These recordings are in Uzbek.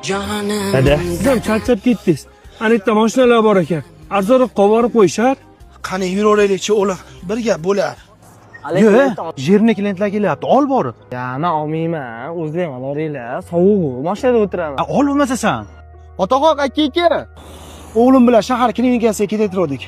Dada, siz ham charchab ketdingiz. Anita mashinalar bor ekan. Arzonroq qo'yib qo'yishar. Qani yuraveraylik-chi o'g'lim. Bir gap bo'lar. Yo'q, yerni klientlar kelyapti. Ol borib. Yana olmayman. O'zi ham olaringlar. Sovuq, mashinada o'tiraman. Ol bo'lmasasan. Otaxon aka. O'g'lim bilan shahar klinikasiga ketayotgandik.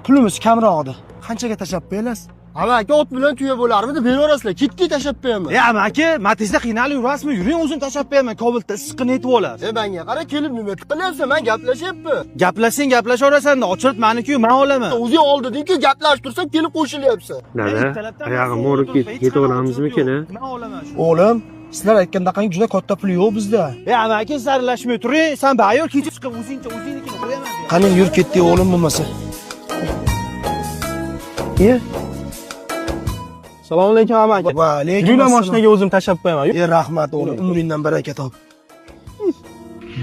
Pulimiz kamroq edi. Qanchaga tashab qo'yasiz? Ama aka ot bilan tuya bo'larmidi? Beraverasizlar. Ketdik tashab qo'yaman. Aka, Matizda qiynalib yurasizmi? Yuring, o'zim tashab qo'yaman. Kobulda issiqni yetib olasiz. Menga qara, kelib nima qilyapsan? Men gaplashyapman. Gaplasang gaplashaverasan-da, ochirib meni-ku men olaman. O'zing ol deding-ku, gaplashib tursam kelib qo'shilyapsan. Dada, oyog'im mo'rib ketaveramizmikin? Men olaman. O'g'lim, sizlar aytgandaqangi juda katta pul yo'q bizda. Aka, sarlashmay turing. Sen bayyor kecha chiqib o'zingnikini qo'yaman. Qani yur ketdik o'g'lim bo'lmasa. Assalomu alaykum amaki. Va alaykum Jula assalom. mashinaga o'zim tashab qo'yaman. Rahmat o'g'lim, umringdan baraka top.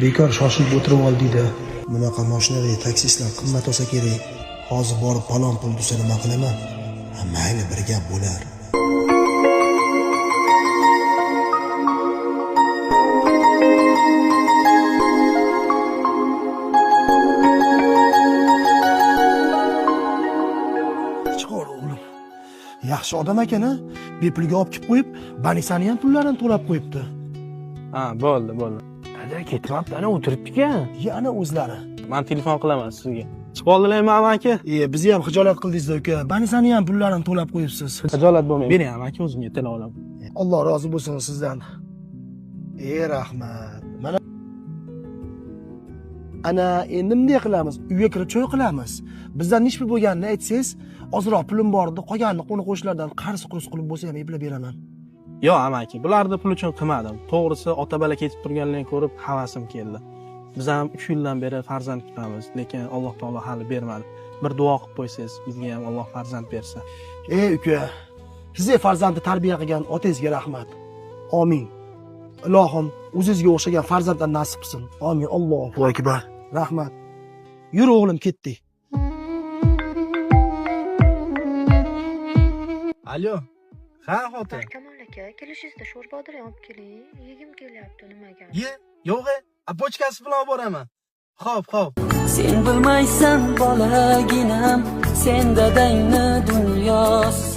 Bekor shoshilib o'tirib oldingda. Bunaqa mashinada taksistlar qimmat olsa kerak. Hozir borib palon pul desa nima qilaman? Mayli, bir gap bo'lar. Chiqor o'g'lim. Yaxshi odam ekan-a? Bepulga olib kelib qo'yib, Banisani ham pullarini to'lab qo'yibdi. Ha, bo'ldi. Dada ketmabdi, ana o'tiribdi-ku. Yana o'zlari. Men telefon qilaman sizga. Chiqib oldilarmi amaki? Bizni ham xijolat qildingiz-da uka. Banisani ham pullarini to'lab qo'yibsiz. Xijolat bo'lmaydi. Bering amaki, o'zimga tela olaman. Alloh rozi bo'lsin sizdan. Rahmat. Mana ana endi bunday qilamiz. Uyga kirib cho'y qilamiz. Bizdan nish pul bo'lganini aytsangiz, ozroq pulim bor edi, qolganini qo'ni-qo'shnilardan qarz-qurz qilib bo'lsa ham eplab beraman. Yo'q amaki, bularni pul uchun qilmadim. To'g'risi, ota-bola ketib turganligini ko'rib havasim keldi. Biz ham 3 yildan beri farzand kutamiz, lekin Alloh taolo hali bermadi. Bir duo qilib qo'ysangiz, bizga ham Alloh farzand bersa. Uka, sizga farzandni tarbiya qilgan otangizga rahmat. Amin. Ilohim o'zingizga o'xshagan farzanddan nasib qilsin. Amin. Allohu akbar. Rahmat. Yur o'g'lim, ketdik. Alo. Ha, xotin. Kamol aka, kelishingizda sho'rbodir olib keling. Yegim kelyapti nimaga? Yo'q, pochkasi bilan olib boraman. Xo'p. Sen bilmaysan bolaginam, sen dadangni dunyosi